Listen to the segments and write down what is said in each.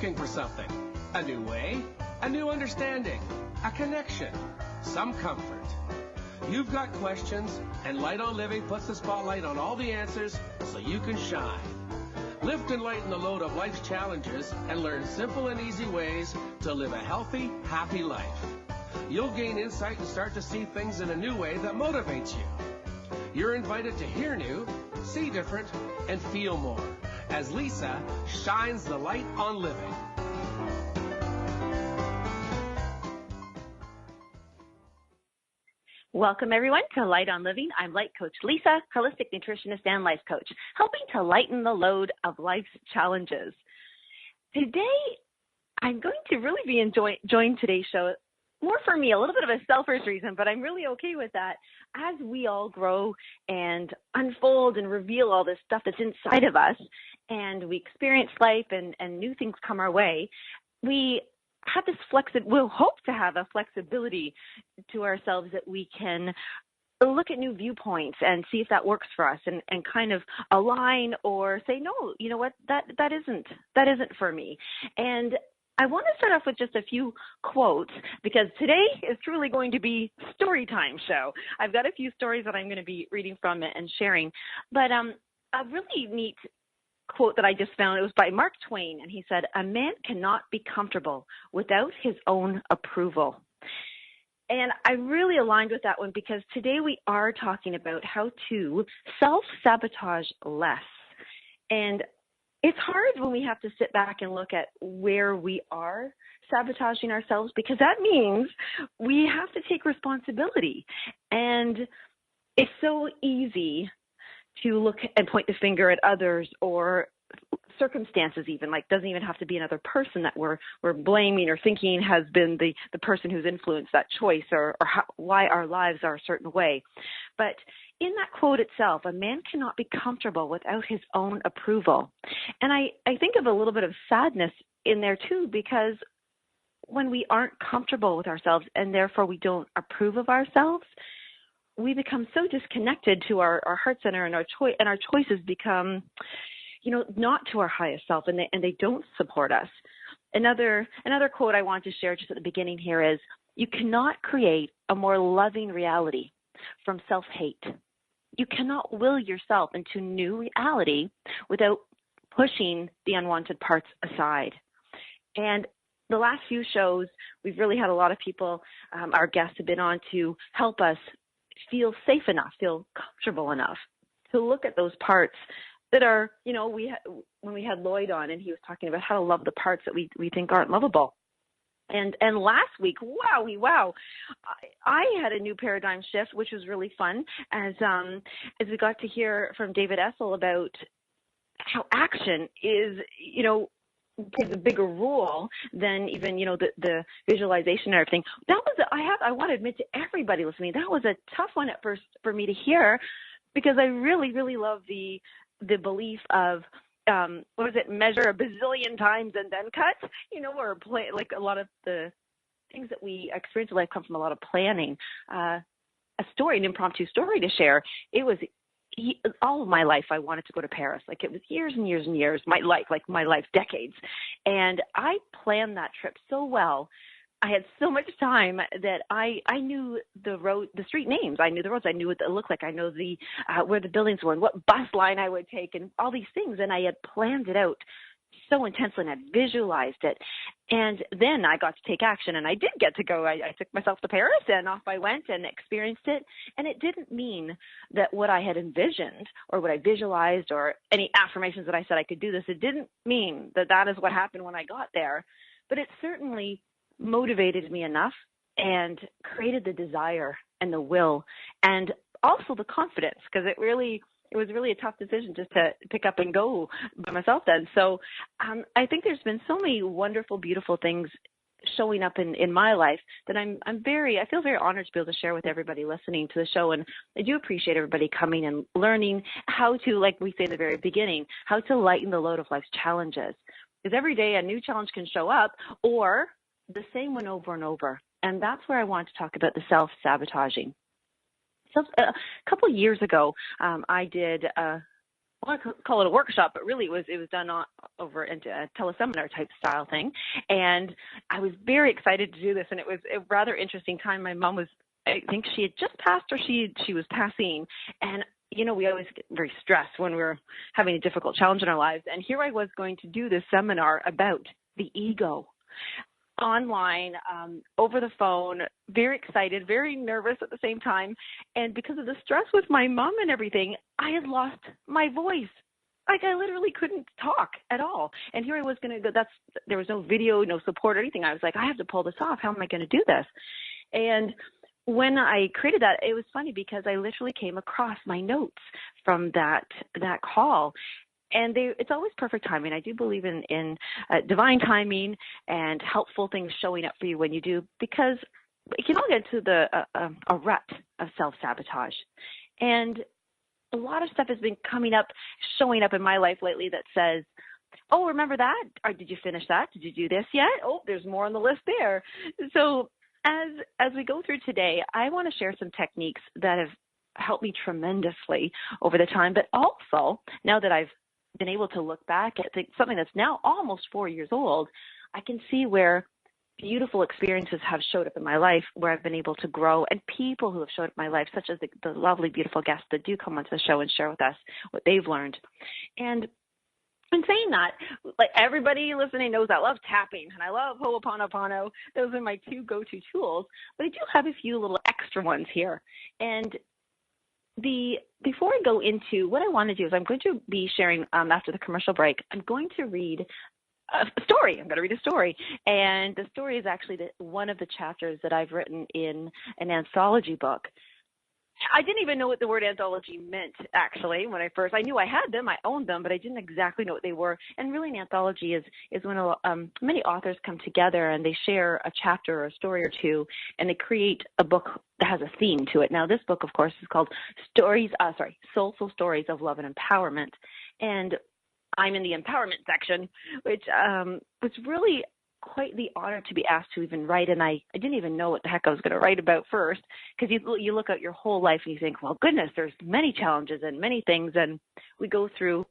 looking for something. A new way, a new understanding, a connection, some comfort. You've got questions, and Light on Living puts the spotlight on all the answers so you can shine. Lift and lighten the load of life's challenges and learn simple and easy ways to live a healthy, happy life. You'll gain insight and start to see things in a new way that motivates you. You're invited to hear new, see different, and feel more as Lisa shines the light on living. Welcome, everyone, to Light on Living. I'm Light Coach Lisa, holistic nutritionist and life coach, helping to lighten the load of life's challenges. Today, I'm going to really be enjoying today's show, more for me, a little bit of a selfish reason, but I'm really okay with that. As we all grow and unfold and reveal all this stuff that's inside of us, and we experience life and new things come our way, we have this we'll hope to have a flexibility to ourselves that we can look at new viewpoints and see if that works for us and kind of align or say, no, you know what, that isn't for me. And I want to start off with just a few quotes because today is truly going to be story time show. I've got a few stories that I'm going to be reading from it and sharing, but a really neat quote that I just found, it was by Mark Twain, and he said, "A man cannot be comfortable without his own approval." And I really aligned with that one because today we are talking about how to self-sabotage less. And it's hard when we have to sit back and look at where we are sabotaging ourselves because that means we have to take responsibility. And it's so easy to look and point the finger at others or circumstances even, like doesn't even have to be another person that we're blaming or thinking has been the person who's influenced that choice or why our lives are a certain way. But in that quote itself, a man cannot be comfortable without his own approval. And I think of a little bit of sadness in there too, because when we aren't comfortable with ourselves and therefore we don't approve of ourselves, we become so disconnected to our heart center and our choices become, not to our highest self, and they don't support us. Another quote I want to share just at the beginning here is, you cannot create a more loving reality from self-hate. You cannot will yourself into new reality without pushing the unwanted parts aside. And the last few shows, we've really had a lot of people, our guests have been on to help us feel safe enough, feel comfortable enough to look at those parts that are, when we had Lloyd on and he was talking about how to love the parts that we think aren't lovable. And last week, wow, I had a new paradigm shift, which was really fun as we got to hear from David Essel about how action is, plays a bigger role than even, the visualization and everything. That was, I want to admit to everybody listening, that was a tough one at first for me to hear because I really, really love the belief of, measure a bazillion times and then cut, or play, like a lot of the things that we experience in life come from a lot of planning. A story, an impromptu story to share. It was all of my life I wanted to go to Paris. Like it was years and years and years, my life, decades. And I planned that trip so well. I had so much time that I knew the street names. I knew the roads. I knew what it looked like. I know where the buildings were and what bus line I would take and all these things. And I had planned it out so intensely and I visualized it. And then I got to take action and I did get to go. I took myself to Paris and off I went and experienced it. And it didn't mean that what I had envisioned or what I visualized or any affirmations that I said I could do this, it didn't mean that is what happened when I got there. But it certainly motivated me enough and created the desire and the will and also the confidence because it was really a tough decision just to pick up and go by myself then. So I think there's been so many wonderful, beautiful things showing up in my life that I feel very honored to be able to share with everybody listening to the show. And I do appreciate everybody coming and learning how to, like we say at the very beginning, how to lighten the load of life's challenges. Because every day a new challenge can show up or the same one over and over. And that's where I want to talk about the self-sabotaging. So a couple of years ago, I did a I want to call it a workshop, but really it was done over into a teleseminar type style thing. And I was very excited to do this, and it was a rather interesting time. My mom was, I think she had just passed, or she was passing. And, we always get very stressed when we're having a difficult challenge in our lives. And here I was going to do this seminar about the ego online, over the phone, very excited, very nervous at the same time. And because of the stress with my mom and everything, I had lost my voice. Like I literally couldn't talk at all. And here I was going to go, there was no video, no support or anything. I was like, I have to pull this off. How am I going to do this? And when I created that, it was funny because I literally came across my notes from that call. And it's always perfect timing. I do believe in divine timing and helpful things showing up for you when you do, because it can all get into a rut of self-sabotage. And a lot of stuff has been showing up in my life lately that says, oh, remember that? Or did you finish that? Did you do this yet? Oh, there's more on the list there. So as we go through today, I want to share some techniques that have helped me tremendously over the time, but also now that I've been able to look back at something that's now almost 4 years old, I can see where beautiful experiences have showed up in my life, where I've been able to grow, and people who have showed up in my life, such as the lovely, beautiful guests that do come onto the show and share with us what they've learned. And in saying that, like everybody listening knows I love tapping and I love Ho'oponopono. Those are my two go-to tools, but I do have a few little extra ones here. And before I go into what I want to do is I'm going to be sharing after the commercial break, I'm going to read a story. I'm going to read a story. And the story is actually one of the chapters that I've written in an anthology book. I didn't even know what the word anthology meant, actually, when I knew I had them, I owned them, but I didn't exactly know what they were. And really an anthology is when many authors come together and they share a chapter or a story or two, and they create a book that has a theme to it. Now, this book, of course, is called Soulful Stories of Love and Empowerment. And I'm in the empowerment section, which was really quite the honor to be asked to even write, and I didn't even know what the heck I was going to write about first, because you look at your whole life and you think, well, goodness, there's many challenges and many things, and we go through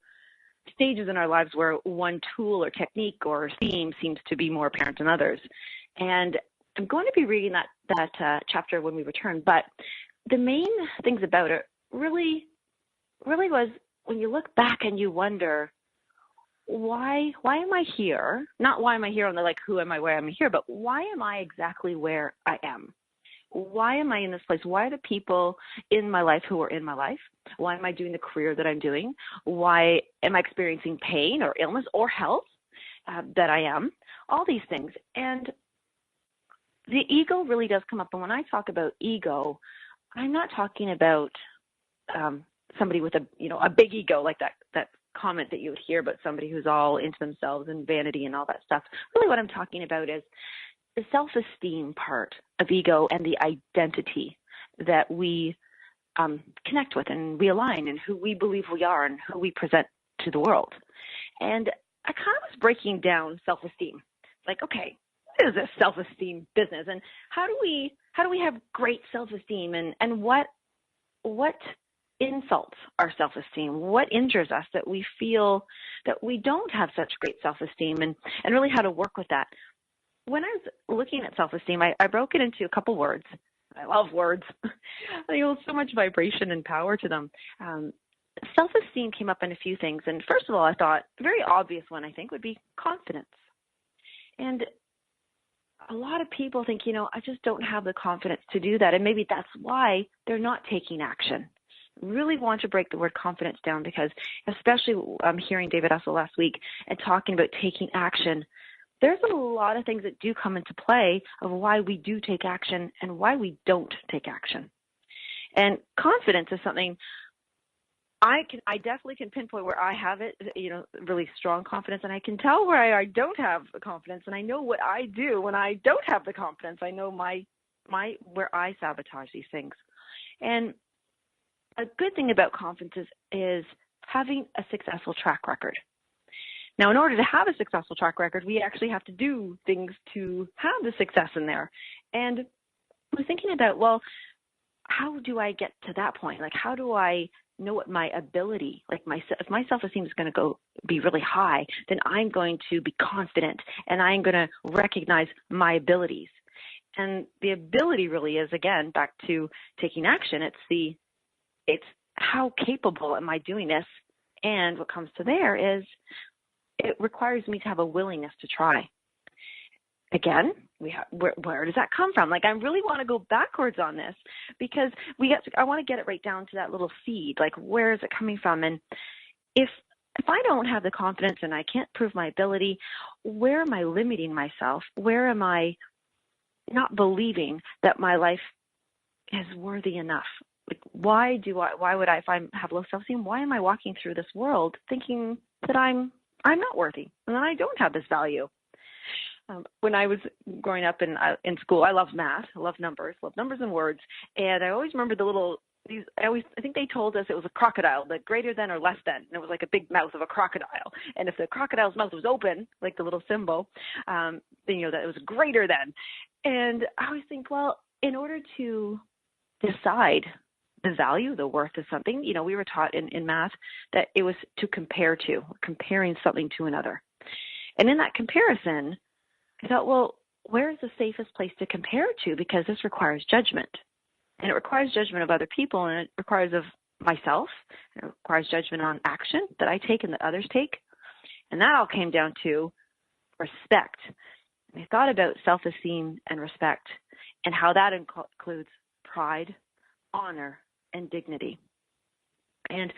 stages in our lives where one tool or technique or theme seems to be more apparent than others. And I'm going to be reading that chapter when we return, but the main things about it really was when you look back and you wonder, why am I here? Not why am I here on the who am I, where am I here, but why am I exactly where I am? Why am I in this place? Why are the people in my life who are in my life? Why am I doing the career that I'm doing? Why am I experiencing pain or illness or health that I am? All these things. And the ego really does come up. And when I talk about ego, I'm not talking about somebody with a big ego, like that comment that you would hear about somebody who's all into themselves and vanity and all that stuff. Really what I'm talking about is the self-esteem part of ego and the identity that we connect with and we align and who we believe we are and who we present to the world. And I kind of was breaking down self-esteem. Like, okay, what is this self-esteem business? And how do we have great self-esteem, and what insults our self-esteem? What injures us that we feel that we don't have such great self-esteem, and really how to work with that? When I was looking at self-esteem, I broke it into a couple words. I love words. They hold so much vibration and power to them. Self-esteem came up in a few things. And first of all, I thought a very obvious one, I think, would be confidence. And a lot of people think, I just don't have the confidence to do that. And maybe that's why they're not taking action. Really want to break the word confidence down, because especially I'm hearing David Essel last week and talking about taking action. There's a lot of things that do come into play of why we do take action and why we don't take action. And confidence is something I definitely can pinpoint where I have it, really strong confidence, and I can tell where I don't have the confidence, and I know what I do when I don't have the confidence. I know where I sabotage these things. And a good thing about confidence is having a successful track record. Now, in order to have a successful track record, we actually have to do things to have the success in there. And I was thinking about, how do I get to that point? Like, how do I know what my ability, like if my self-esteem is going to be really high, then I'm going to be confident and I'm going to recognize my abilities. And the ability really is, again, back to taking action. It's how capable am I doing this? And what comes to there is it requires me to have a willingness to try. Again, where does that come from? Like, I really want to go backwards on this because I want to get it right down to that little seed. Like, where is it coming from? And if I don't have the confidence and I can't prove my ability, where am I limiting myself? Where am I not believing that my life is worthy enough? Like, why would I, if I have low self-esteem, why am I walking through this world thinking that I'm not worthy and that I don't have this value? When I was growing up in school, I loved math, I loved numbers and words, and I always remember I think they told us it was a crocodile, the greater than or less than, and it was like a big mouth of a crocodile, and if the crocodile's mouth was open, like the little symbol, then that it was greater than. And I always think, well, in order to decide the value, the worth of something, we were taught in math that it was to compare to, comparing something to another. And in that comparison, I thought, well, where is the safest place to compare to? Because this requires judgment. And it requires judgment of other people, and it requires of myself. It requires judgment on action that I take and that others take. And that all came down to respect. And I thought about self-esteem and respect and how that includes pride, honor, and dignity. And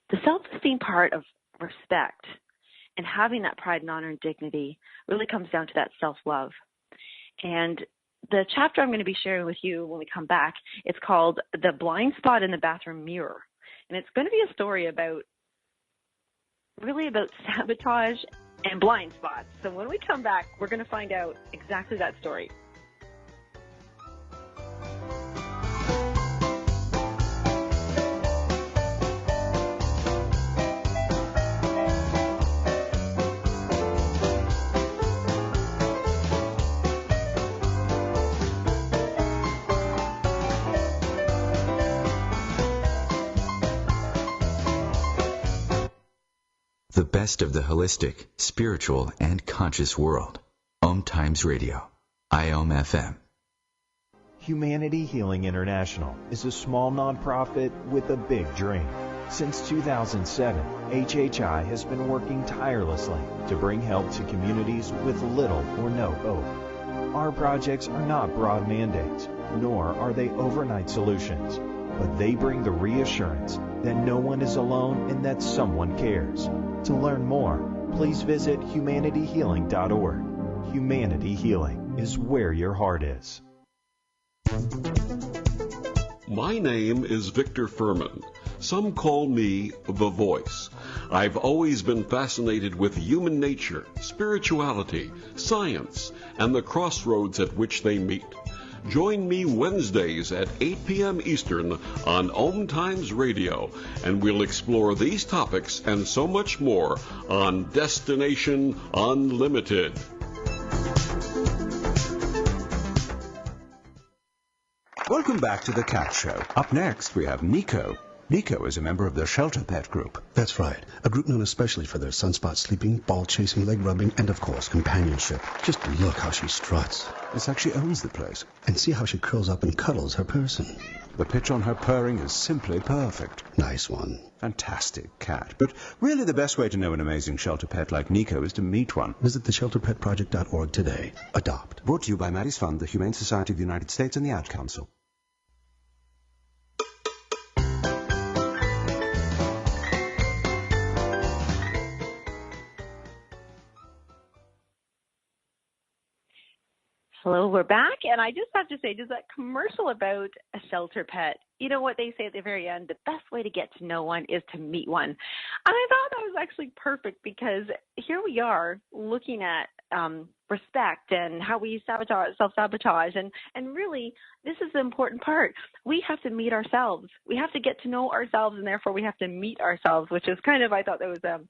the self-esteem part of respect and having that pride and honor and dignity really comes down to that self-love. And the chapter I'm going to be sharing with you when we come back, it's called The Blind Spot in the Bathroom Mirror. And it's going to be a story about sabotage and blind spots. So when we come back, we're going to find out exactly that story. The best of the holistic, spiritual, and conscious world. OMTimes Radio. IOM-FM. Humanity Healing International is a small nonprofit with a big dream. Since 2007, HHI has been working tirelessly to bring help to communities with little or no hope. Our projects are not broad mandates, nor are they overnight solutions, but they bring the reassurance that no one is alone and that someone cares. To learn more, please visit humanityhealing.org. Humanity Healing is where your heart is. My name is Victor Furman. Some call me the Voice. I've always been fascinated with human nature, spirituality, science, and the crossroads at which they meet. Join me Wednesdays at 8 p.m. Eastern on OMTimes Radio, and we'll explore these topics and so much more on Destination Unlimited. Welcome back to The Cat Show. Up next, we have Nico. Nico is a member of the Shelter Pet Group. That's right. A group known especially for their sunspot sleeping, ball chasing, leg rubbing, and of course, companionship. Just look how she struts. It's like she owns the place. And see how she curls up and cuddles her person. The pitch on her purring is simply perfect. Nice one. Fantastic cat. But really the best way to know an amazing shelter pet like Nico is to meet one. Visit theshelterpetproject.org today. Adopt. Brought to you by Maddie's Fund, the Humane Society of the United States, and the Ad Council. Hello, we're back, and I just have to say, just that commercial about a shelter pet, you know what they say at the very end, the best way to get to know one is to meet one. And I thought that was actually perfect because here we are looking at respect and how we self-sabotage, and really, this is the important part. We have to meet ourselves. We have to get to know ourselves, and therefore we have to meet ourselves, which is kind of, I thought that was a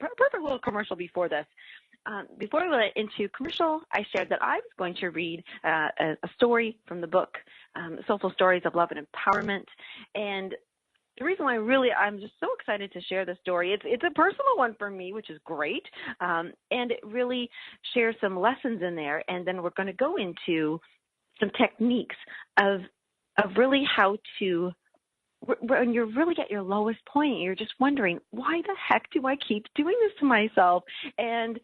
perfect little commercial before this. Before we went into commercial, I shared that I was going to read a story from the book soulful stories of love and empowerment. And the reason why I'm just so excited to share this story, it's a personal one for me, which is great, and it really shares some lessons in there. And then we're going to go into some techniques of really how to, when you're really at your lowest point, you're just wondering, why the heck do I keep doing this to myself? And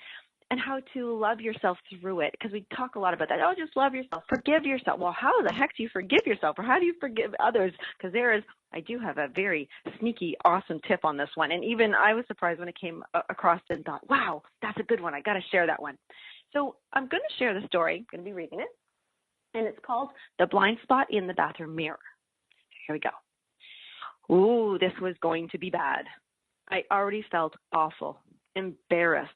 how to love yourself through it, because we talk a lot about that. Oh, just love yourself, forgive yourself. Well, how the heck do you forgive yourself, or how do you forgive others? Because I do have a very sneaky, awesome tip on this one. And even I was surprised when it came across and thought, wow, that's a good one. I got to share that one. So I'm going to share the story. I'm going to be reading it. And it's called The Blind Spot in the Bathroom Mirror. Here we go. Ooh, this was going to be bad. I already felt awful, embarrassed,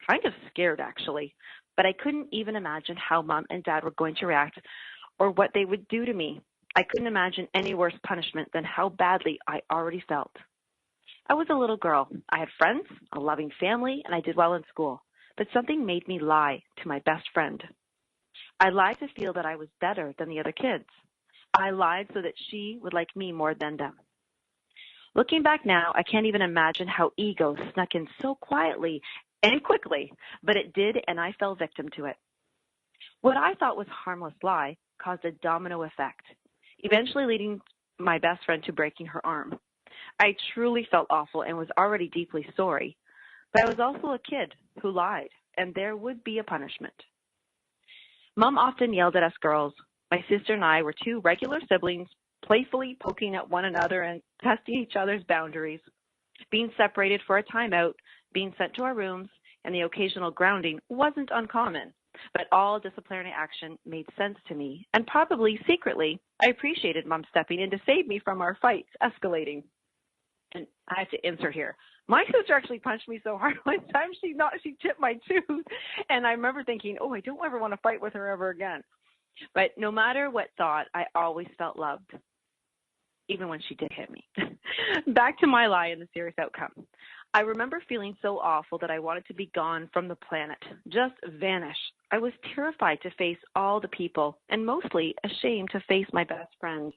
kind of scared actually, but I couldn't even imagine how Mom and Dad were going to react or what they would do to me. I couldn't imagine any worse punishment than how badly I already felt. I was a little girl. I had friends, a loving family, and I did well in school, but something made me lie to my best friend. I lied to feel that I was better than the other kids. I lied so that she would like me more than them. Looking back now, I can't even imagine how ego snuck in so quietly and quickly, but it did, and I fell victim to it. What I thought was a harmless lie caused a domino effect, eventually leading my best friend to breaking her arm. I truly felt awful and was already deeply sorry, but I was also a kid who lied, and there would be a punishment. Mom often yelled at us girls. My sister and I were two regular siblings, playfully poking at one another and testing each other's boundaries. Being separated for a timeout, being sent to our rooms, and the occasional grounding wasn't uncommon, but all disciplinary action made sense to me, and probably secretly, I appreciated Mom stepping in to save me from our fights escalating. And I have to insert here. My sister actually punched me so hard one time she chipped my tooth, and I remember thinking, oh, I don't ever want to fight with her ever again. But no matter what thought, I always felt loved, even when she did hit me. Back to my lie and the serious outcome. I remember feeling so awful that I wanted to be gone from the planet, just vanish. I was terrified to face all the people and mostly ashamed to face my best friend.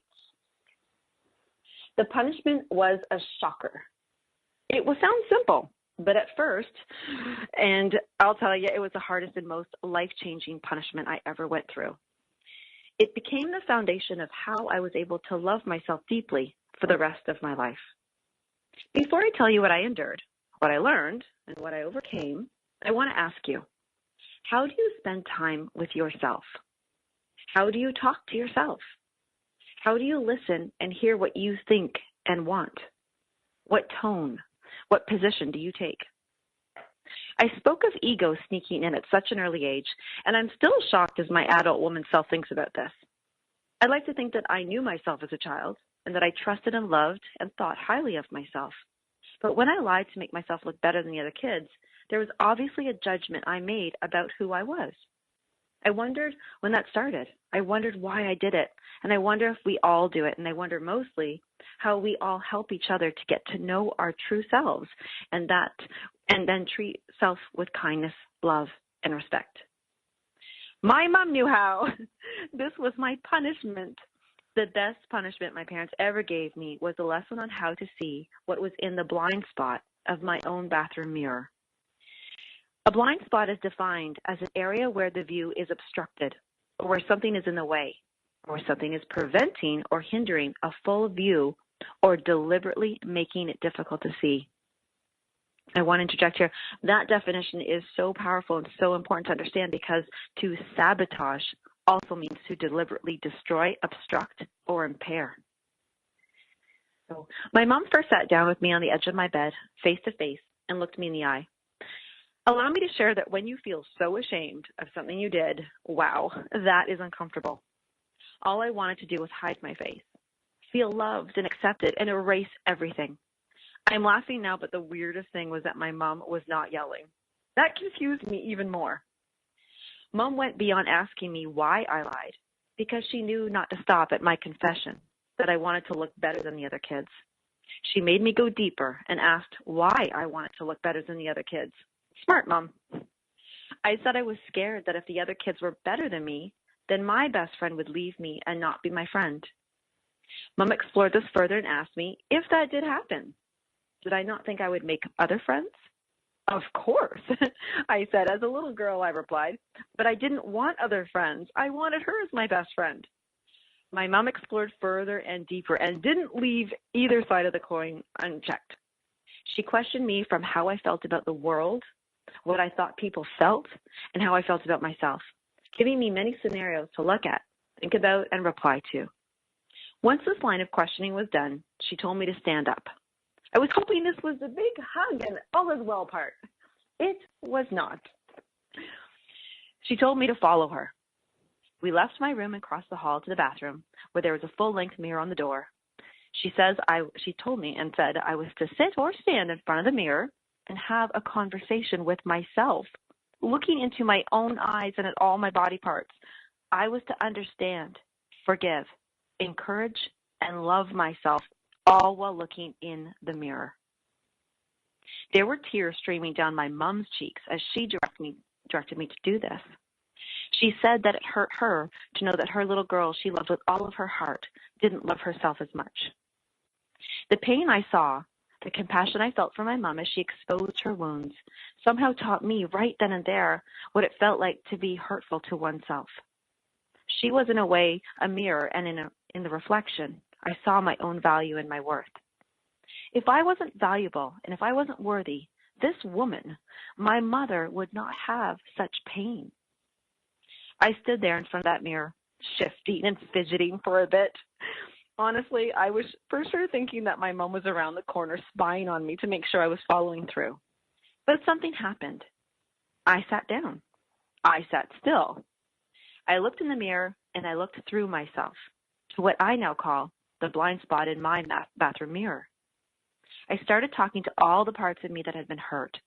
The punishment was a shocker. It sounds simple, but at first, and I'll tell you, it was the hardest and most life-changing punishment I ever went through. It became the foundation of how I was able to love myself deeply for the rest of my life. Before I tell you what I endured, what I learned, and what I overcame, I want to ask you, how do you spend time with yourself? How do you talk to yourself? How do you listen and hear what you think and want? What tone? What position do you take? I spoke of ego sneaking in at such an early age, and I'm still shocked as my adult woman self thinks about this. I'd like to think that I knew myself as a child and that I trusted and loved and thought highly of myself. But when I lied to make myself look better than the other kids, there was obviously a judgment I made about who I was. I wondered when that started. I wondered why I did it, and I wonder if we all do it, and I wonder mostly how we all help each other to get to know our true selves and then treat self with kindness, love, and respect. My mom knew how. This was my punishment. The best punishment my parents ever gave me was a lesson on how to see what was in the blind spot of my own bathroom mirror. A blind spot is defined as an area where the view is obstructed, or where something is in the way, or where something is preventing or hindering a full view, or deliberately making it difficult to see. I want to interject here. That definition is so powerful and so important to understand because to sabotage also means to deliberately destroy, obstruct, or impair. So my mom first sat down with me on the edge of my bed, face to face, and looked me in the eye. Allow me to share that when you feel so ashamed of something you did, wow, that is uncomfortable. All I wanted to do was hide my face, feel loved and accepted, and erase everything. I'm laughing now, but the weirdest thing was that my mom was not yelling. That confused me even more. Mom went beyond asking me why I lied, because she knew not to stop at my confession, that I wanted to look better than the other kids. She made me go deeper and asked why I wanted to look better than the other kids. Smart, Mom. I said I was scared that if the other kids were better than me, then my best friend would leave me and not be my friend. Mom explored this further and asked me if that did happen. Did I not think I would make other friends? Of course, I said. As a little girl, I replied, but I didn't want other friends. I wanted her as my best friend. My mom explored further and deeper and didn't leave either side of the coin unchecked. She questioned me from how I felt about the world, what I thought people felt, and how I felt about myself, giving me many scenarios to look at, think about, and reply to. Once this line of questioning was done, she told me to stand up. I was hoping this was a big hug and all is well part. It was not. She told me to follow her. We left my room and crossed the hall to the bathroom, where there was a full-length mirror on the door. She told me and said I was to sit or stand in front of the mirror and have a conversation with myself, looking into my own eyes and at all my body parts. I was to understand, forgive, encourage, and love myself, all while looking in the mirror. There were tears streaming down my mom's cheeks as she directed me to do this. She said that it hurt her to know that her little girl she loved with all of her heart didn't love herself as much. The pain I saw, the compassion I felt for my mom as she exposed her wounds, somehow taught me right then and there what it felt like to be hurtful to oneself. She was, in a way, a mirror, and in the reflection, I saw my own value and my worth. If I wasn't valuable and if I wasn't worthy, this woman, my mother, would not have such pain. I stood there in front of that mirror, shifting and fidgeting for a bit. Honestly, I was for sure thinking that my mom was around the corner spying on me to make sure I was following through. But something happened. I sat down. I sat still. I looked in the mirror and I looked through myself to what I now call the blind spot in my bathroom mirror. I started talking to all the parts of me that had been hurt,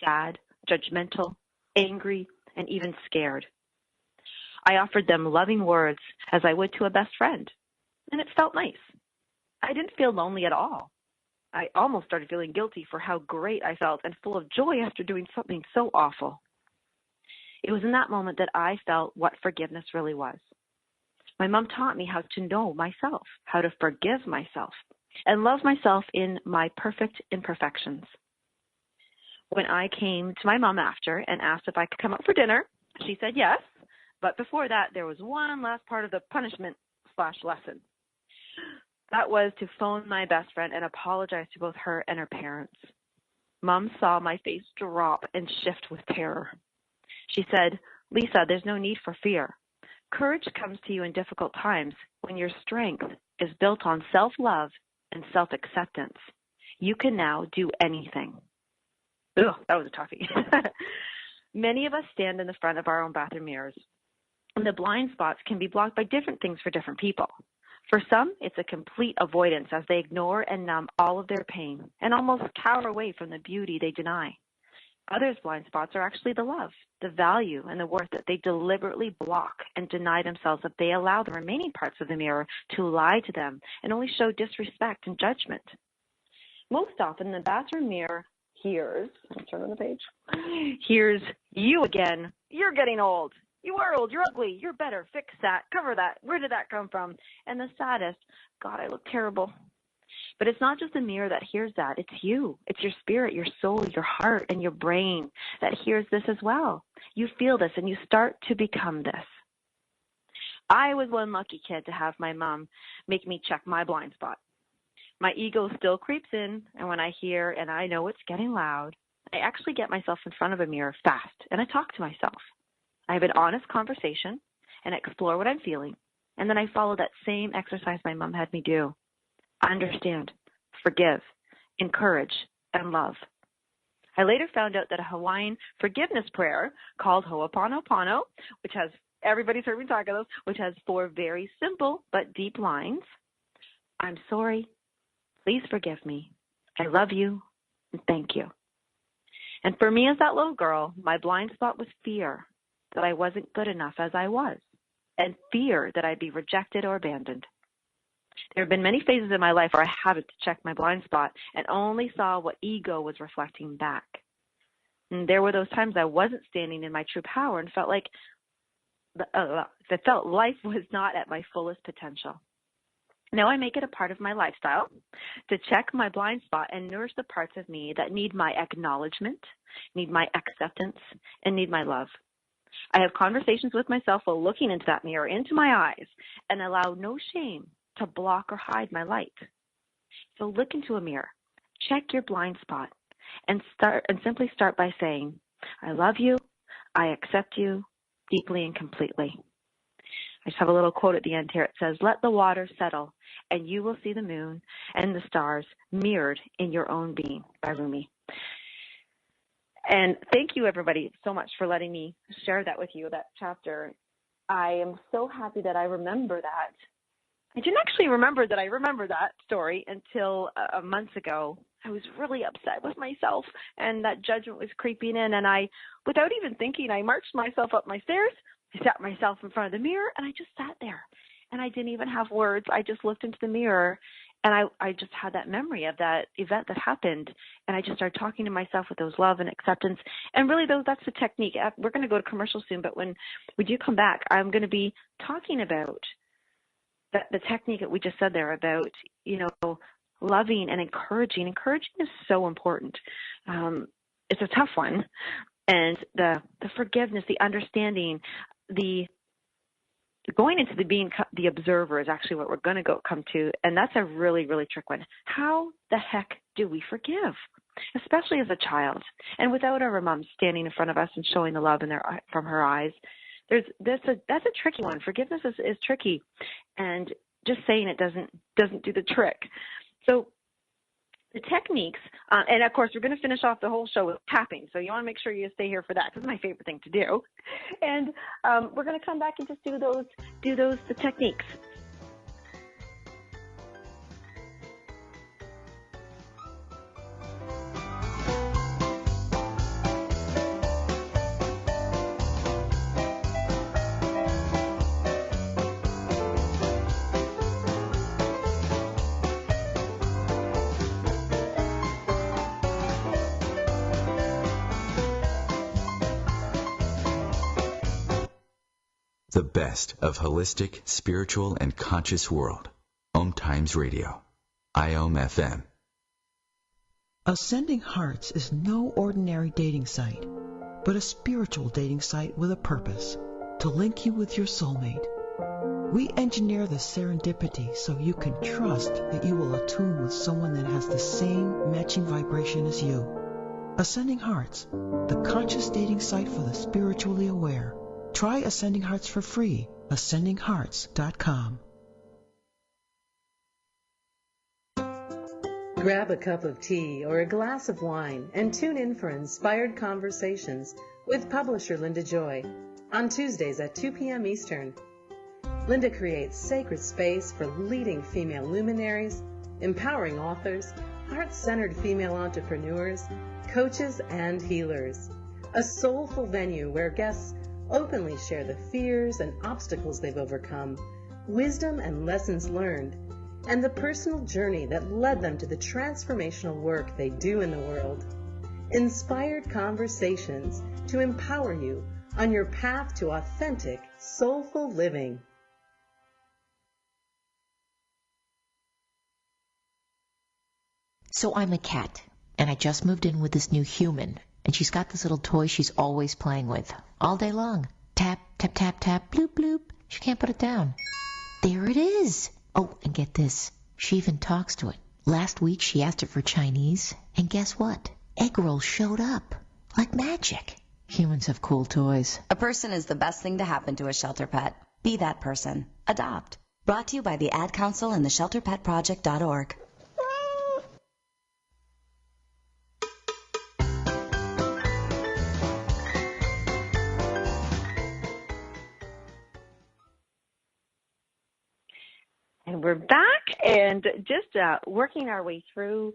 sad, judgmental, angry, and even scared. I offered them loving words as I would to a best friend, and it felt nice. I didn't feel lonely at all. I almost started feeling guilty for how great I felt and full of joy after doing something so awful. It was in that moment that I felt what forgiveness really was. My mom taught me how to know myself, how to forgive myself, and love myself in my perfect imperfections. When I came to my mom after and asked if I could come up for dinner, she said yes. But before that, there was one last part of the punishment/lesson. That was to phone my best friend and apologize to both her and her parents. Mom saw my face drop and shift with terror. She said, "Lisa, there's no need for fear. Courage comes to you in difficult times when your strength is built on self-love and self-acceptance. You can now do anything." Ugh, that was a toughie. Many of us stand in the front of our own bathroom mirrors. And the blind spots can be blocked by different things for different people. For some, it's a complete avoidance as they ignore and numb all of their pain and almost cower away from the beauty they deny. Others' blind spots are actually the love, the value, and the worth that they deliberately block and deny themselves if they allow the remaining parts of the mirror to lie to them and only show disrespect and judgment. Most often, the bathroom mirror hears, let's turn on the page, hears you again. You're getting old. You are old. You're ugly. You're better. Fix that. Cover that. Where did that come from? And the saddest, God, I look terrible. But it's not just the mirror that hears that. It's you. It's your spirit, your soul, your heart, and your brain that hears this as well. You feel this, and you start to become this. I was one lucky kid to have my mom make me check my blind spot. My ego still creeps in, and when I hear and I know it's getting loud, I actually get myself in front of a mirror fast, and I talk to myself. I have an honest conversation and explore what I'm feeling, and then I follow that same exercise my mom had me do. Understand, forgive, encourage, and love. I later found out that a Hawaiian forgiveness prayer called Ho'oponopono, which has, everybody's heard me talk about this, which has 4 very simple but deep lines. I'm sorry. Please forgive me. I love you, and thank you. And for me as that little girl, my blind spot was fear that I wasn't good enough as I was, and fear that I'd be rejected or abandoned. There have been many phases in my life where I had to check my blind spot and only saw what ego was reflecting back. And there were those times I wasn't standing in my true power and felt like felt life was not at my fullest potential. Now I make it a part of my lifestyle to check my blind spot and nourish the parts of me that need my acknowledgement, need my acceptance, and need my love. I have conversations with myself while looking into that mirror, into my eyes, and allow no shame to block or hide my light. So look into a mirror, check your blind spot, and simply start by saying, I love you, I accept you deeply and completely. I just have a little quote at the end here. It says, let the water settle, and you will see the moon and the stars mirrored in your own being, by Rumi. And thank you, everybody, so much for letting me share that with you, that chapter. I am so happy that I remember that. I didn't actually remember that I remember that story until months ago. I was really upset with myself, and that judgment was creeping in, and I, without even thinking, I marched myself up my stairs. I sat myself in front of the mirror, and I just sat there, and I didn't even have words. I just looked into the mirror, and I just had that memory of that event that happened, and I just started talking to myself with those love and acceptance. And really, though, that's the technique. We're going to go to commercial soon, but when we do come back, I'm going to be talking about the technique that we just said there about, loving and encouraging. Encouraging is so important. It's a tough one. And the forgiveness, the understanding, the going into the being the observer is actually what we're going to come to. And that's a really, really trick one. How the heck do we forgive? Especially as a child. And without our mom standing in front of us and showing the love from her eyes. That's a tricky one. Forgiveness is tricky. And just saying it doesn't do the trick. So the techniques, and of course, we're going to finish off the whole show with tapping. So you want to make sure you stay here for that, because it's my favorite thing to do. And we're going to come back and just do the techniques. The best of holistic, spiritual, and conscious world. OMTimes Radio. IOM FM. Ascending Hearts is no ordinary dating site, but a spiritual dating site with a purpose, to link you with your soulmate. We engineer the serendipity so you can trust that you will attune with someone that has the same matching vibration as you. Ascending Hearts, the conscious dating site for the spiritually aware. Try Ascending Hearts for free. AscendingHearts.com. Grab a cup of tea or a glass of wine and tune in for Inspired Conversations with publisher Linda Joy on Tuesdays at 2 p.m. Eastern. Linda creates sacred space for leading female luminaries, empowering authors, heart-centered female entrepreneurs, coaches, and healers. A soulful venue where guests openly share the fears and obstacles they've overcome, wisdom and lessons learned, and the personal journey that led them to the transformational work they do in the world. Inspired Conversations to empower you on your path to authentic, soulful living. So I'm a cat, and I just moved in with this new human. And she's got this little toy she's always playing with, all day long. Tap, tap, tap, tap, bloop, bloop. She can't put it down. There it is. Oh, and get this. She even talks to it. Last week she asked it for Chinese, and guess what? Egg rolls showed up. Like magic. Humans have cool toys. A person is the best thing to happen to a shelter pet. Be that person. Adopt. Brought to you by the Ad Council and the ShelterPetProject.org. And we're back and just working our way through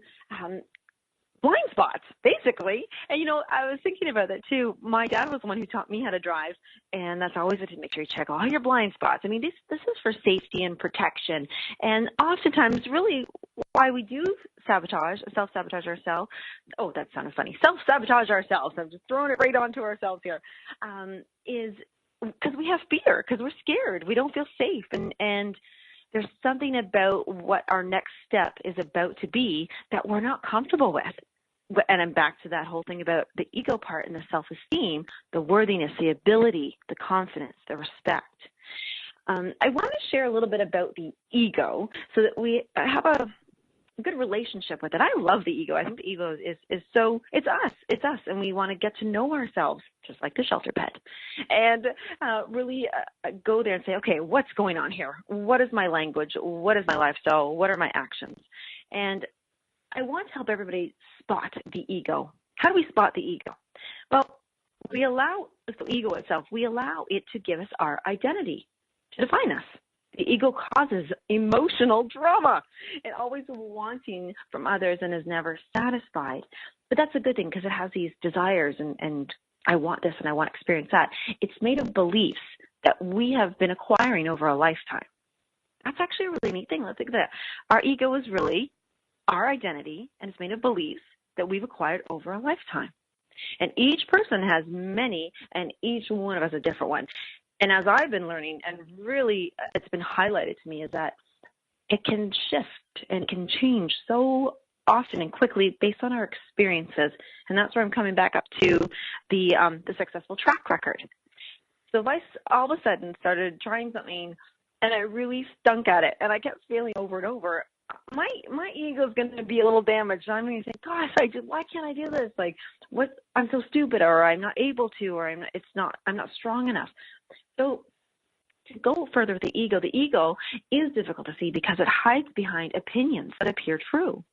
blind spots, basically. And, I was thinking about that, too. My dad was the one who taught me how to drive, and that's always to make sure you check all your blind spots. I mean, this is for safety and protection. And oftentimes, really, why we do self-sabotage ourselves. Oh, that sounded funny. Self-sabotage ourselves. I'm just throwing it right onto ourselves here. Is because we have fear, because we're scared. We don't feel safe. And there's something about what our next step is about to be that we're not comfortable with. And I'm back to that whole thing about the ego part and the self-esteem, the worthiness, the ability, the confidence, the respect. I want to share a little bit about the ego so that we have a good relationship with it. I love the ego. I think the ego is so, it's us, and we want to get to know ourselves, just like the shelter pet, and really go there and say, okay, what's going on here? What is my language? What is my lifestyle? What are my actions? And I want to help everybody spot the ego. How do we spot the ego? Well, we allow the ego itself, we allow it to give us our identity, to define us. The ego causes emotional drama and always wanting from others and is never satisfied. But that's a good thing because it has these desires and I want this and I want to experience that. It's made of beliefs that we have been acquiring over a lifetime. That's actually a really neat thing. Let's think of that. Our ego is really our identity, and it's made of beliefs that we've acquired over a lifetime. And each person has many, and each one of us a different one. And as I've been learning, and really it's been highlighted to me, is that it can shift and can change so often and quickly based on our experiences. And that's where I'm coming back up to the successful track record. So if I all of a sudden started trying something and I really stunk at it and I kept failing over and over, my ego is going to be a little damaged. I'm going to think, gosh, why can't I do this? Like, what? I'm so stupid, or I'm not able to, or I'm not strong enough. So to go further with the ego is difficult to see because it hides behind opinions that appear true.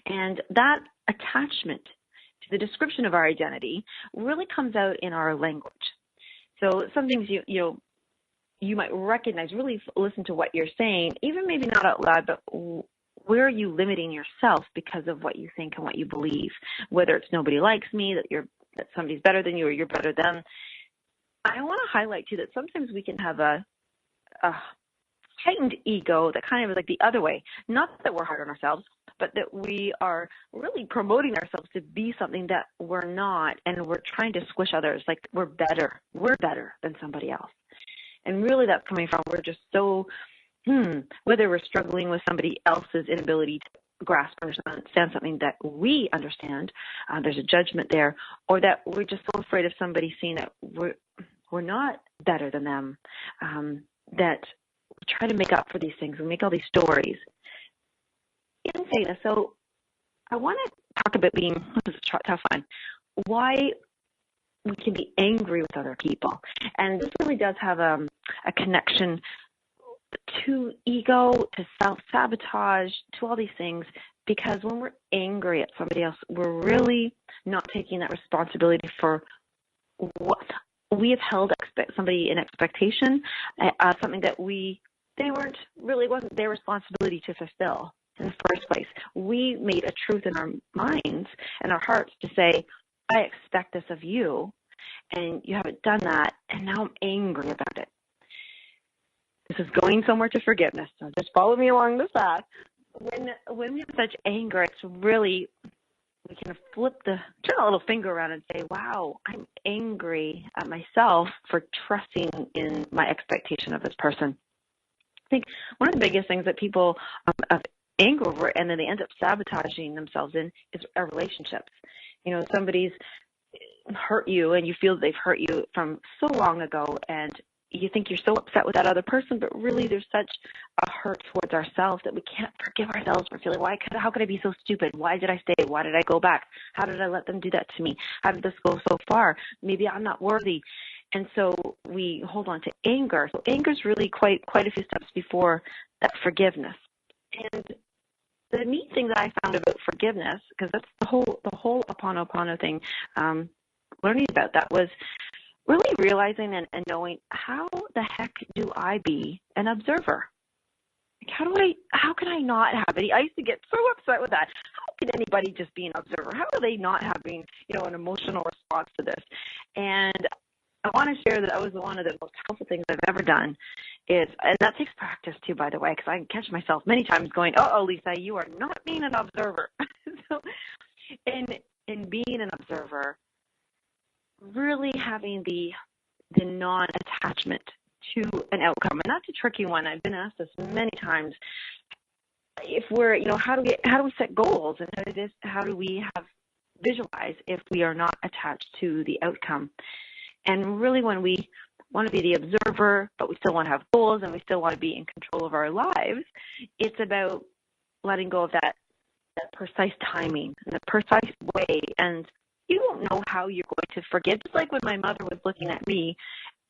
And that attachment to the description of our identity really comes out in our language. So some things you might recognize, really listen to what you're saying, even maybe not out loud, but where are you limiting yourself because of what you think and what you believe? Whether it's nobody likes me, that somebody's better than you, or you're better than them. I want to highlight too that sometimes we can have a heightened ego that kind of is like the other way. Not that we're hard on ourselves, but that we are really promoting ourselves to be something that we're not, and we're trying to squish others like we're better than somebody else. And really that's coming from we're just so, whether we're struggling with somebody else's inability to grasp or understand something that we understand, there's a judgment there, or that we're just so afraid of somebody seeing that we're not better than them, that we try to make up for these things. We make all these stories. In saying this, so I want to talk about this is a tough one, why we can be angry with other people. And this really does have a connection to ego, to self-sabotage, to all these things, because when we're angry at somebody else, we're really not taking that responsibility for what we have held somebody in expectation, something that wasn't their responsibility to fulfill in the first place. We made a truth in our minds and our hearts to say, I expect this of you, and you haven't done that, and now I'm angry about it. This is going somewhere to forgiveness, so just follow me along this path. When we have such anger, it's really, we can turn a little finger around and say, wow, I'm angry at myself for trusting in my expectation of this person. I think one of the biggest things that people have anger over and then they end up sabotaging themselves in is our relationships. Somebody's hurt you and you feel that they've hurt you from so long ago, and you think you're so upset with that other person, but really there's such a hurt towards ourselves that we can't forgive ourselves for feeling, how could I be so stupid? Why did I stay? Why did I go back? How did I let them do that to me? How did this go so far? Maybe I'm not worthy. And so we hold on to anger. So anger is really quite a few steps before that forgiveness. And the neat thing that I found about forgiveness, because that's the whole Ho'oponopono thing, learning about that was really realizing and knowing, how the heck do I be an observer? Like how can I not have it? I used to get so upset with that. How can anybody just be an observer? How are they not having, an emotional response to this? And I want to share that was one of the most helpful things I've ever done and that takes practice too, by the way, because I can catch myself many times going, Lisa, you are not being an observer. So in being an observer, really having the the non-attachment to an outcome. And that's a tricky one. I've been asked this many times. If we're, how do we set goals, and how do we visualize if we are not attached to the outcome? And really, when we want to be the observer, but we still want to have goals and we still want to be in control of our lives, it's about letting go of that precise timing and the precise way. And you don't know how you're going to forgive. Just like when my mother was looking at me,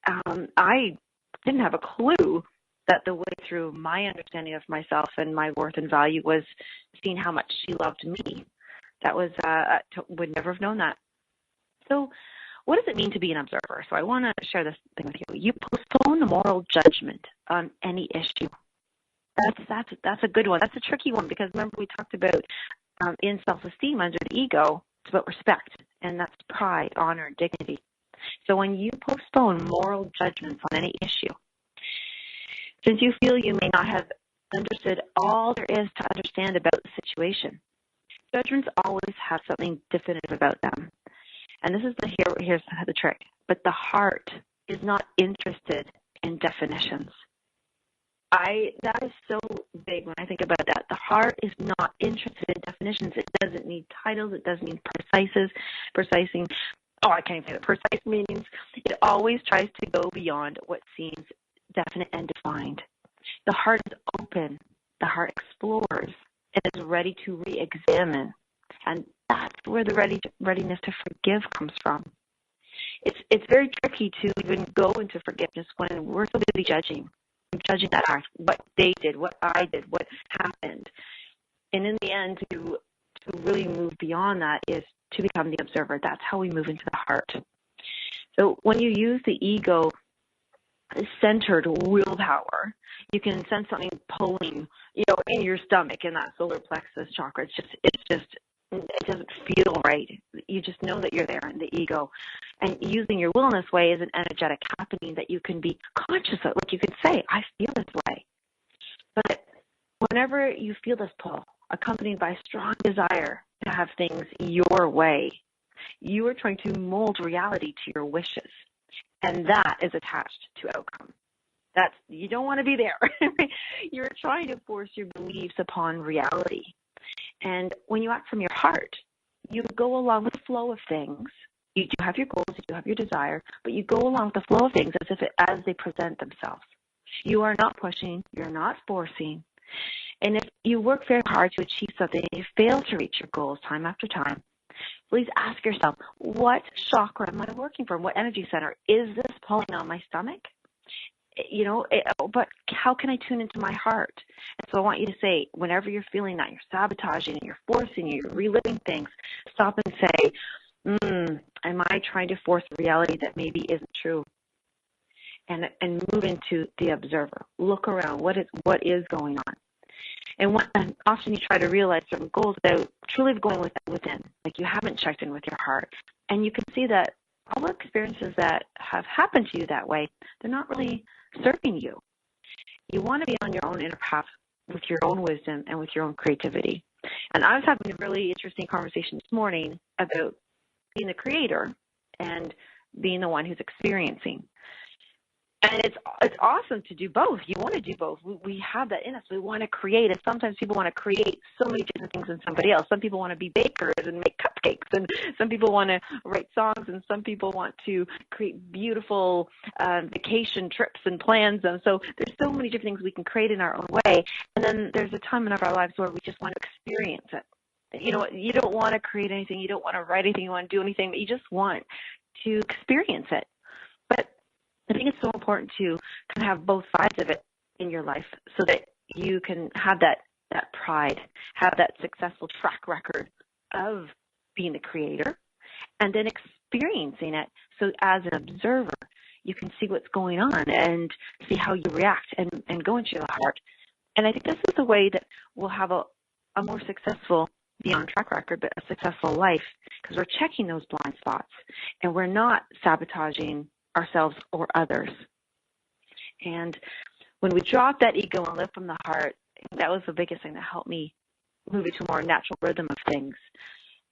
I didn't have a clue that the way through my understanding of myself and my worth and value was seeing how much she loved me. That was, would never have known that. So what does it mean to be an observer? So I want to share this thing with you. You postpone moral judgment on any issue. That's a good one. That's a tricky one, because remember we talked about in self-esteem under the ego, it's about respect, and that's pride, honor, and dignity. So when you postpone moral judgments on any issue, since you feel you may not have understood all there is to understand about the situation, judgments always have something definitive about them. And here's the trick. But the heart is not interested in definitions. That is so big when I think about that. The heart is not interested in definitions. It doesn't need titles. It doesn't need precising. Oh, I can't even say the precise meanings. It always tries to go beyond what seems definite and defined. The heart is open. The heart explores. It is ready to re-examine. And that's where the readiness to forgive comes from. It's very tricky to even go into forgiveness when we're so busy judging that act, what they did, what I did, what happened. And in the end, to really move beyond that is to become the observer. That's how we move into the heart. So when you use the ego-centered willpower, you can sense something pulling, in your stomach, in that solar plexus chakra. It doesn't feel right. You just know that you're there in the ego. And using your will in this way is an energetic happening that you can be conscious of. Like you could say, I feel this way. But whenever you feel this pull, accompanied by strong desire to have things your way, you are trying to mold reality to your wishes. And that is attached to outcome. You don't want to be there. You're trying to force your beliefs upon reality. And when you act from your heart, you go along with the flow of things. You do have your goals, you do have your desire, but you go along with the flow of things as they present themselves. You are not pushing, you're not forcing. And if you work very hard to achieve something and you fail to reach your goals time after time, please ask yourself, what chakra am I working from? What energy center? Is this pulling on my stomach? But how can I tune into my heart? And so I want you to say, whenever you're feeling that, you're sabotaging and you're forcing, you're reliving things, stop and say, am I trying to force a reality that maybe isn't true? And move into the observer. Look around. What is going on? And often you try to realize certain goals without truly going within. Like you haven't checked in with your heart. And you can see that all the experiences that have happened to you that way, they're not really serving you. You want to be on your own inner path with your own wisdom and with your own creativity. And I was having a really interesting conversation this morning about being the creator and being the one who's experiencing. And it's awesome to do both. You want to do both. We have that in us. We want to create. And sometimes people want to create so many different things than somebody else. Some people want to be bakers and make cupcakes. And some people want to write songs. And some people want to create beautiful vacation trips and plans. And so there's so many different things we can create in our own way. And then there's a time in our lives where we just want to experience it. You don't want to create anything. You don't want to write anything. You want to do anything. But you just want to experience it. But I think it's so important to kind of have both sides of it in your life so that you can have that pride, have that successful track record of being the creator, and then experiencing it. So as an observer, you can see what's going on and see how you react and go into your heart. And I think this is the way that we'll have a more successful, beyond track record, but a successful life, because we're checking those blind spots and we're not sabotaging ourselves or others. And when we drop that ego and live from the heart, that was the biggest thing that helped me move into a more natural rhythm of things.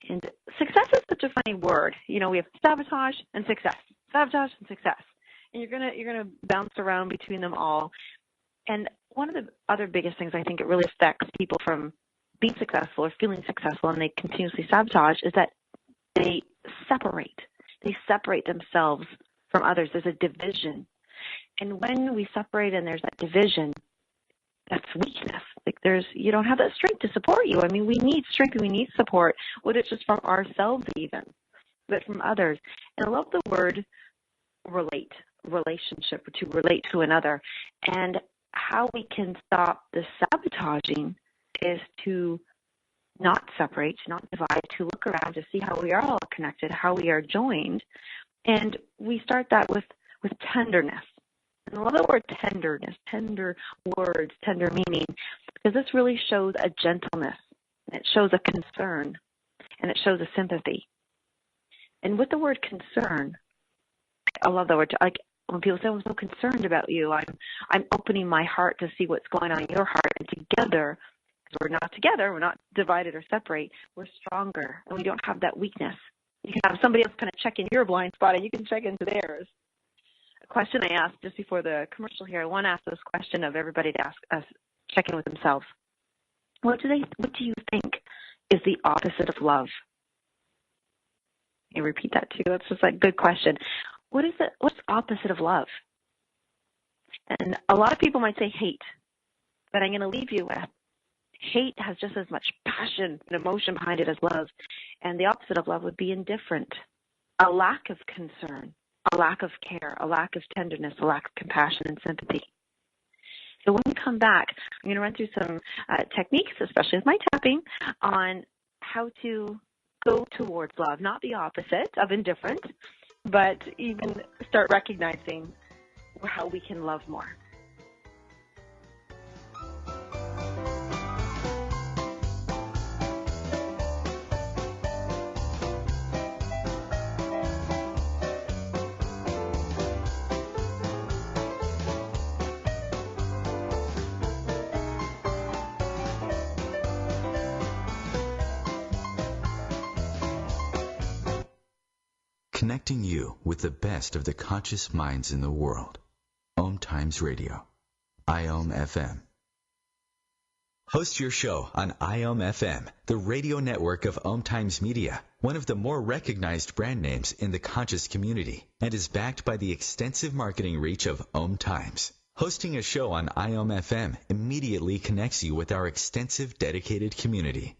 And success is such a funny word. We have sabotage and success. Sabotage and success. and you're gonna bounce around between them all. And one of the other biggest things I think it really affects people from being successful or feeling successful, and they continuously sabotage, is that they separate. They separate themselves from others. There's a division. And when we separate and there's that division, that's weakness. Like you don't have that strength to support you. I mean, we need strength, we need support, whether it's just from ourselves even, but from others. And I love the word relationship, to relate to another. And how we can stop the sabotaging is to not separate, to not divide, to look around to see how we are all connected, how we are joined. And we start that with tenderness. And I love the word tenderness, tender words, tender meaning, because this really shows a gentleness, and it shows a concern, and it shows a sympathy. And with the word concern, I love the word, like when people say, I'm so concerned about you, I'm opening my heart to see what's going on in your heart, and together, because we're not together, we're not divided or separate, we're stronger, and we don't have that weakness. You can have somebody else kind of check in your blind spot, and you can check into theirs. A question I asked just before the commercial here, I want to ask this question of everybody to ask us, check in with themselves. What do you think is the opposite of love? Can you repeat that too? That's just a good question. What's the opposite of love? And a lot of people might say hate, but I'm going to leave you with hate has just as much passion and emotion behind it as love. And the opposite of love would be indifferent, a lack of concern, a lack of care, a lack of tenderness, a lack of compassion and sympathy. So when we come back, I'm going to run through some techniques, especially with my tapping, on how to go towards love, not the opposite of indifferent, but even start recognizing how we can love more. Connecting you with the best of the conscious minds in the world. OMTimes Radio. IOM FM. Host your show on IOM FM, the radio network of OMTimes Media, one of the more recognized brand names in the conscious community, and is backed by the extensive marketing reach of OMTimes. Hosting a show on IOM FM immediately connects you with our extensive dedicated community.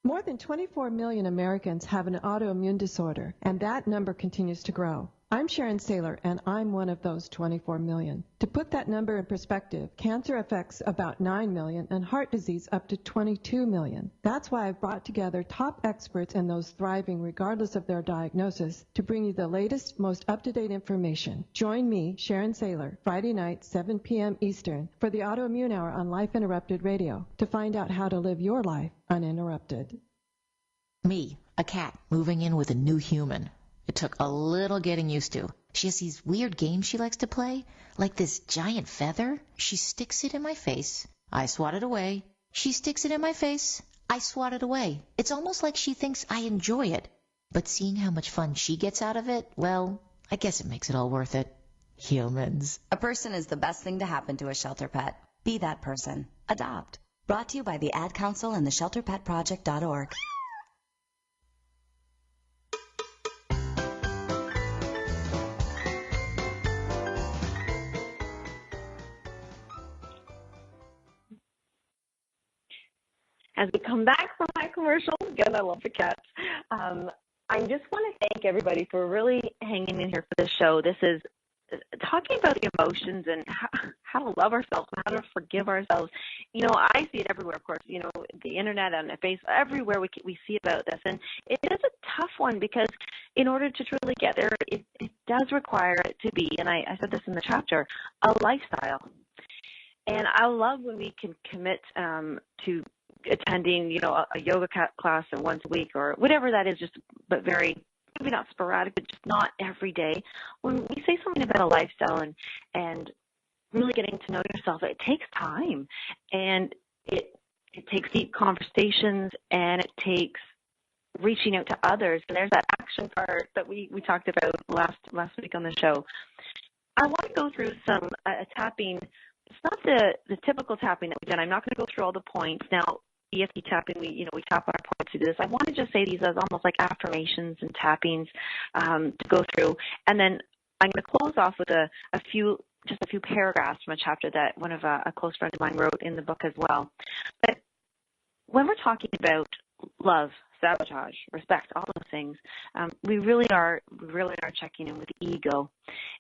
More than 24 million Americans have an autoimmune disorder, and that number continues to grow. I'm Sharon Saylor, and I'm one of those 24 million. To put that number in perspective, cancer affects about 9 million and heart disease up to 22 million. That's why I've brought together top experts and those thriving regardless of their diagnosis to bring you the latest, most up-to-date information. Join me, Sharon Saylor, Friday night, 7 p.m. Eastern, for the Autoimmune Hour on Life Interrupted Radio to find out how to live your life uninterrupted. Me, a cat, moving in with a new human. It took a little getting used to. She has these weird games she likes to play, like this giant feather. She sticks it in my face. I swat it away. She sticks it in my face. I swat it away. It's almost like she thinks I enjoy it. But seeing how much fun she gets out of it, well, I guess it makes it all worth it. Humans. A person is the best thing to happen to a shelter pet. Be that person. Adopt. Brought to you by the Ad Council and the ShelterPetProject.org. As we come back from my commercial, again, I love the cats. I just want to thank everybody for really hanging in here for this show. This is talking about the emotions and how to love ourselves and how to forgive ourselves. You know, I see it everywhere, of course, you know, the internet, on the Facebook, everywhere we see about this. And it is a tough one because in order to truly get there, it does require it to be, and I said this in the chapter, a lifestyle. And I love when we can commit to attending, you know, a yoga class once a week or whatever that is, just but very, maybe not sporadic, but just not every day. When we say something about a lifestyle and really getting to know yourself, it takes time, and it takes deep conversations, and it takes reaching out to others. And there's that action part that we talked about last week on the show. I want to go through some tapping. It's not the typical tapping that we've done. I'm not going to go through all the points. Now, EFT tapping, we tap on our points to do this. I want to just say these as almost like affirmations and tappings to go through. And then I'm going to close off with a few paragraphs from a chapter that one of a close friend of mine wrote in the book as well. But when we're talking about love, sabotage, respect, all those things, we really are checking in with the ego.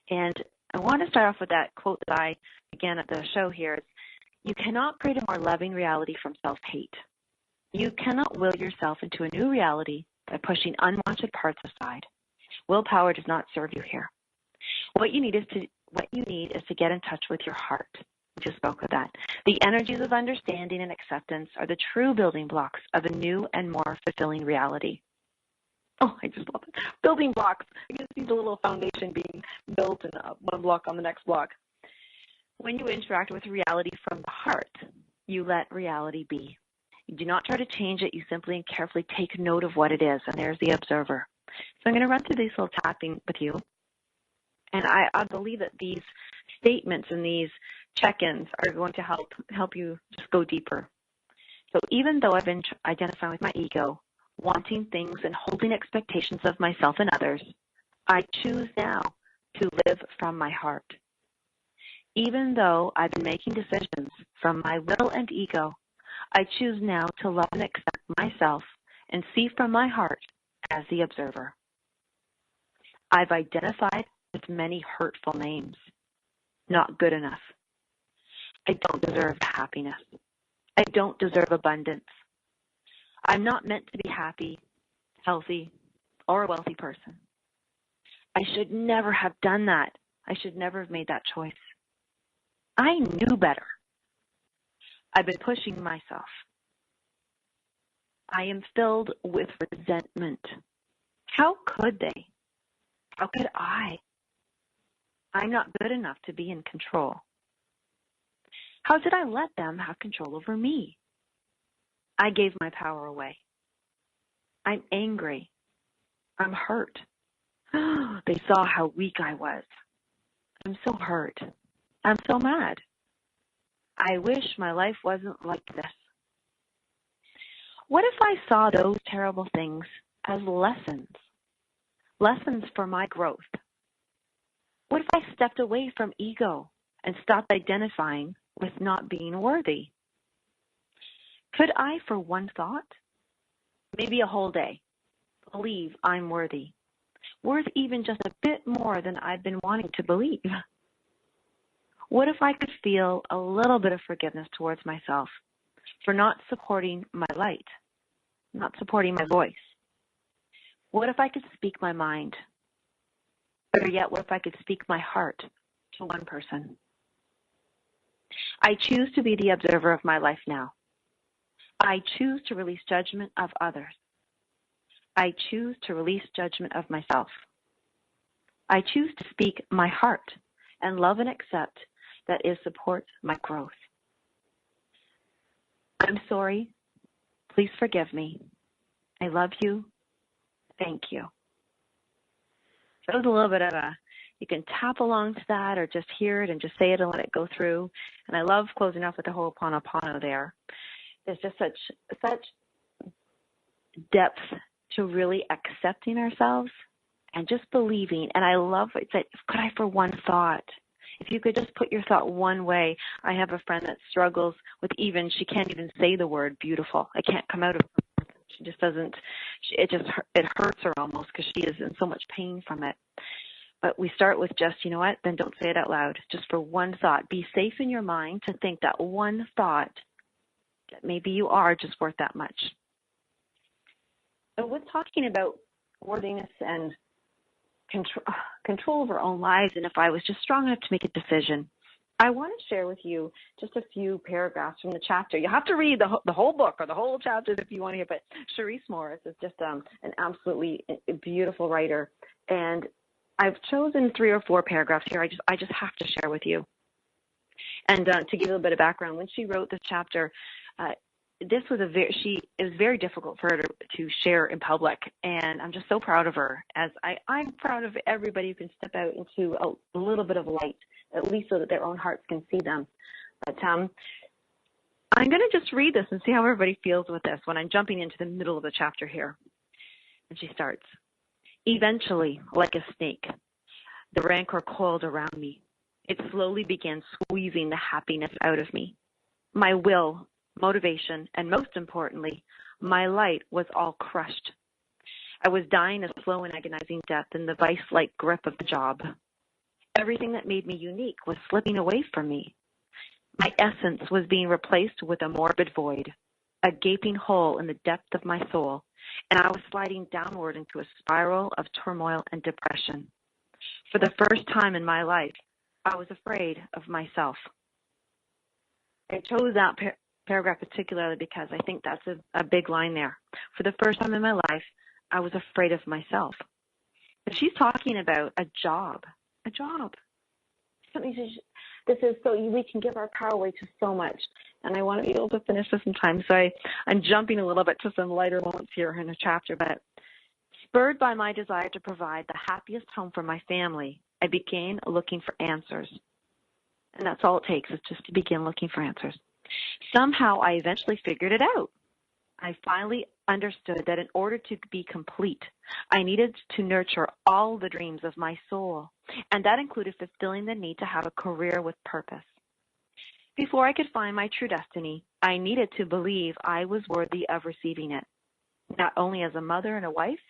And I want to start off with that quote that I began at the show here. You cannot create a more loving reality from self-hate. You cannot will yourself into a new reality by pushing unwanted parts aside. Willpower does not serve you here. What you need is to get in touch with your heart. We just spoke of that. The energies of understanding and acceptance are the true building blocks of a new and more fulfilling reality. Oh, I just love it. Building blocks. I can see the little foundation being built and one block on the next block. When you interact with reality from the heart, you let reality be. You do not try to change it. You simply and carefully take note of what it is, and there's the observer. So I'm going to run through these little tapping with you. And I believe that these statements and these check-ins are going to help you just go deeper. So even though I've been identifying with my ego, wanting things and holding expectations of myself and others, I choose now to live from my heart. Even though I've been making decisions from my will and ego, I choose now to love and accept myself and see from my heart as the observer. I've identified with many hurtful names. Not good enough. I don't deserve happiness. I don't deserve abundance. I'm not meant to be happy, healthy, or a wealthy person. I should never have done that. I should never have made that choice. I knew better. I've been pushing myself. I am filled with resentment. How could they? How could I? I'm not good enough to be in control. How did I let them have control over me? I gave my power away. I'm angry. I'm hurt. They saw how weak I was. I'm so hurt. I'm so mad. I wish my life wasn't like this. What if I saw those terrible things as lessons for my growth? What if I stepped away from ego and stopped identifying with not being worthy? Could I, for one thought, maybe a whole day, believe I'm worthy, worth even just a bit more than I've been wanting to believe? What if I could feel a little bit of forgiveness towards myself for not supporting my light, not supporting my voice? What if I could speak my mind? Better yet, what if I could speak my heart to one person? I choose to be the observer of my life now. I choose to release judgment of others. I choose to release judgment of myself. I choose to speak my heart and love and accept that it supports my growth. I'm sorry. Please forgive me. I love you. Thank you. So it was a little bit of you can tap along to that or just hear it and just say it and let it go through. And I love closing off with the Ho'oponopono there. There's just such depth to really accepting ourselves and just believing. And I love it said, could I for one thought? If you could just put your thought one way. I have a friend that struggles with she can't even say the word beautiful. It can't come out of her. She just doesn't, it hurts her almost because she is in so much pain from it. But we start with just, you know what, then don't say it out loud. Just for one thought. Be safe in your mind to think that one thought that maybe you are just worth that much. So with talking about worthiness and control of our own lives, and if I was just strong enough to make a decision, I want to share with you just a few paragraphs from the chapter. You have to read the whole book or the whole chapters if you want to hear, but Cherise Morris is just an absolutely beautiful writer, and I've chosen 3 or 4 paragraphs here I just have to share with you. And to give you a little bit of background, when she wrote this chapter, this was it was very difficult for her to share in public, and I'm just so proud of her, as I'm proud of everybody who can step out into a little bit of light, at least so that their own hearts can see them. But I'm going to just read this and see how everybody feels with this when I'm jumping into the middle of the chapter here. And she starts, "Eventually, like a snake, the rancor coiled around me. It slowly began squeezing the happiness out of me. My will, motivation, and most importantly, my light was all crushed. I was dying a slow and agonizing death in the vice-like grip of the job. Everything that made me unique was slipping away from me. My essence was being replaced with a morbid void, a gaping hole in the depth of my soul, and I was sliding downward into a spiral of turmoil and depression. For the first time in my life, I was afraid of myself." I chose that paragraph particularly because I think that's a big line there. For the first time in my life, I was afraid of myself. But she's talking about a job. Something this is so we can give our power away to so much. And I want to be able to finish this in time. So I'm jumping a little bit to some lighter moments here in the chapter. But spurred by my desire to provide the happiest home for my family, I began looking for answers. And that's all it takes, is just to begin looking for answers. Somehow I eventually figured it out. I finally understood that in order to be complete, I needed to nurture all the dreams of my soul, and that included fulfilling the need to have a career with purpose. Before I could find my true destiny, I needed to believe I was worthy of receiving it, not only as a mother and a wife,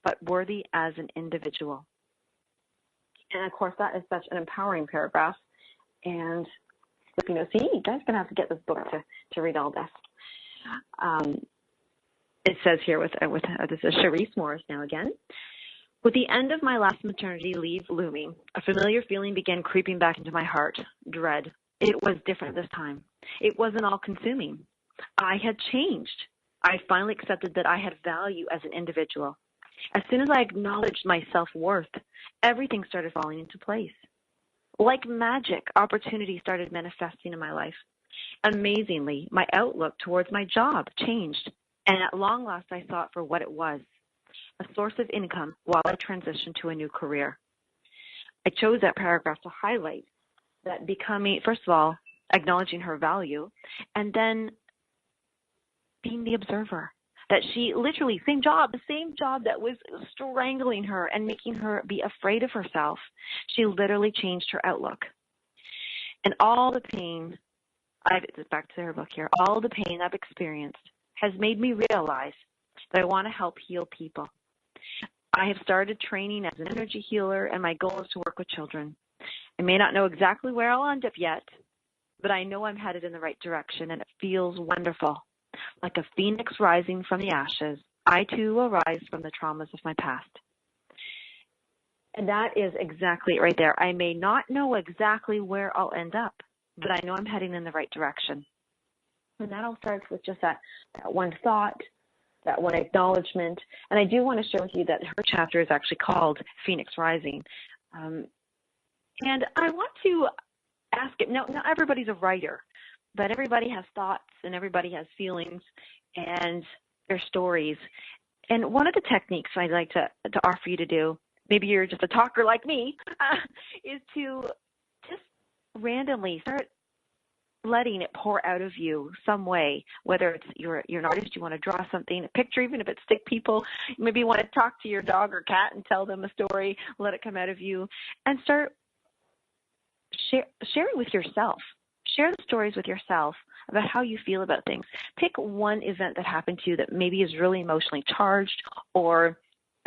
but worthy as an individual. And of course, that is such an empowering paragraph. And you know, see, you guys are gonna have to get this book to read all this. It says here this is Cherise Morris now again. "With the end of my last maternity leave looming, a familiar feeling began creeping back into my heart. Dread. It was different this time. It wasn't all-consuming. I had changed. I finally accepted that I had value as an individual. As soon as I acknowledged my self-worth, everything started falling into place. Like magic, opportunity started manifesting in my life. Amazingly, my outlook towards my job changed, and at long last I saw it for what it was, a source of income while I transitioned to a new career." I chose that paragraph to highlight that becoming, first of all, acknowledging her value, and then being the observer. That she literally, the same job that was strangling her and making her be afraid of herself, she literally changed her outlook. And all the pain, back to her book here, all the pain I've experienced has made me realize that I want to help heal people. I have started training as an energy healer, and my goal is to work with children. I may not know exactly where I'll end up yet, but I know I'm headed in the right direction, and it feels wonderful. Like a phoenix rising from the ashes, I too will rise from the traumas of my past. And that is exactly it right there. I may not know exactly where I'll end up, but I know I'm heading in the right direction. And that all starts with just that one thought, that one acknowledgement. And I do want to share with you that her chapter is actually called Phoenix Rising. And I want to ask it, not everybody's a writer, but everybody has thoughts and everybody has feelings and their stories. And one of the techniques I'd like to offer you to do, maybe you're just a talker like me, is to just randomly start letting it pour out of you some way, whether it's you're an artist, you want to draw something, a picture, even if it's stick people, maybe you want to talk to your dog or cat and tell them a story, let it come out of you, and start sharing with yourself. Share the stories with yourself about how you feel about things. Pick one event that happened to you that maybe is really emotionally charged or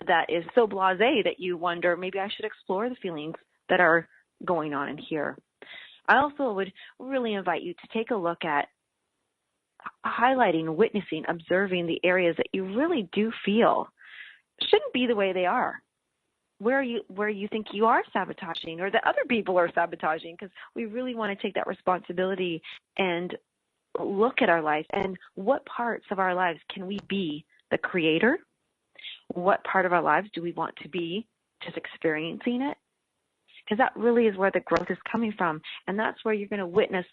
that is so blasé that you wonder, maybe I should explore the feelings that are going on in here. I also would really invite you to take a look at highlighting, witnessing, observing the areas that you really do feel shouldn't be the way they are. Where you think you are sabotaging or that other people are sabotaging, because we really want to take that responsibility and look at our life and what parts of our lives can we be the creator? What part of our lives do we want to be just experiencing it? Because that really is where the growth is coming from. And that's where you're going to witness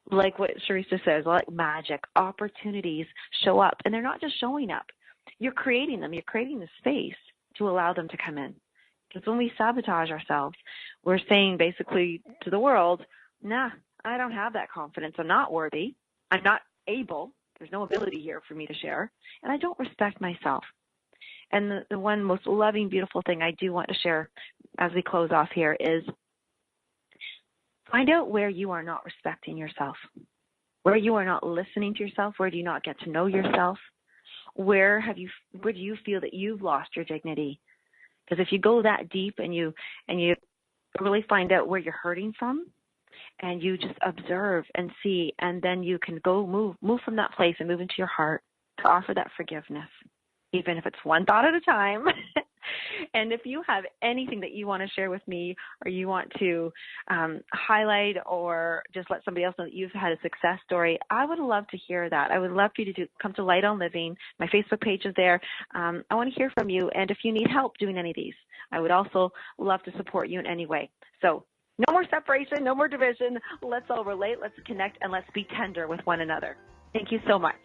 like what Charissa says, like magic, opportunities show up, and they're not just showing up. You're creating them. You're creating the space to allow them to come in. Because when we sabotage ourselves, we're saying basically to the world, nah, I don't have that confidence. I'm not worthy. I'm not able. There's no ability here for me to share. And I don't respect myself. And the one most loving, beautiful thing I do want to share as we close off here is find out where you are not respecting yourself, where you are not listening to yourself, where do you not get to know yourself, where do you feel that you've lost your dignity? Because if you go that deep and you really find out where you're hurting from, and you just observe and see, and then you can go move from that place and move into your heart to offer that forgiveness, even if it's one thought at a time. And if you have anything that you want to share with me, or you want to highlight, or just let somebody else know that you've had a success story, I would love to hear that. I would love for you to come to Light on Living. My Facebook page is there. I want to hear from you. And if you need help doing any of these, I would also love to support you in any way. So no more separation, no more division. Let's all relate, let's connect, and let's be tender with one another. Thank you so much.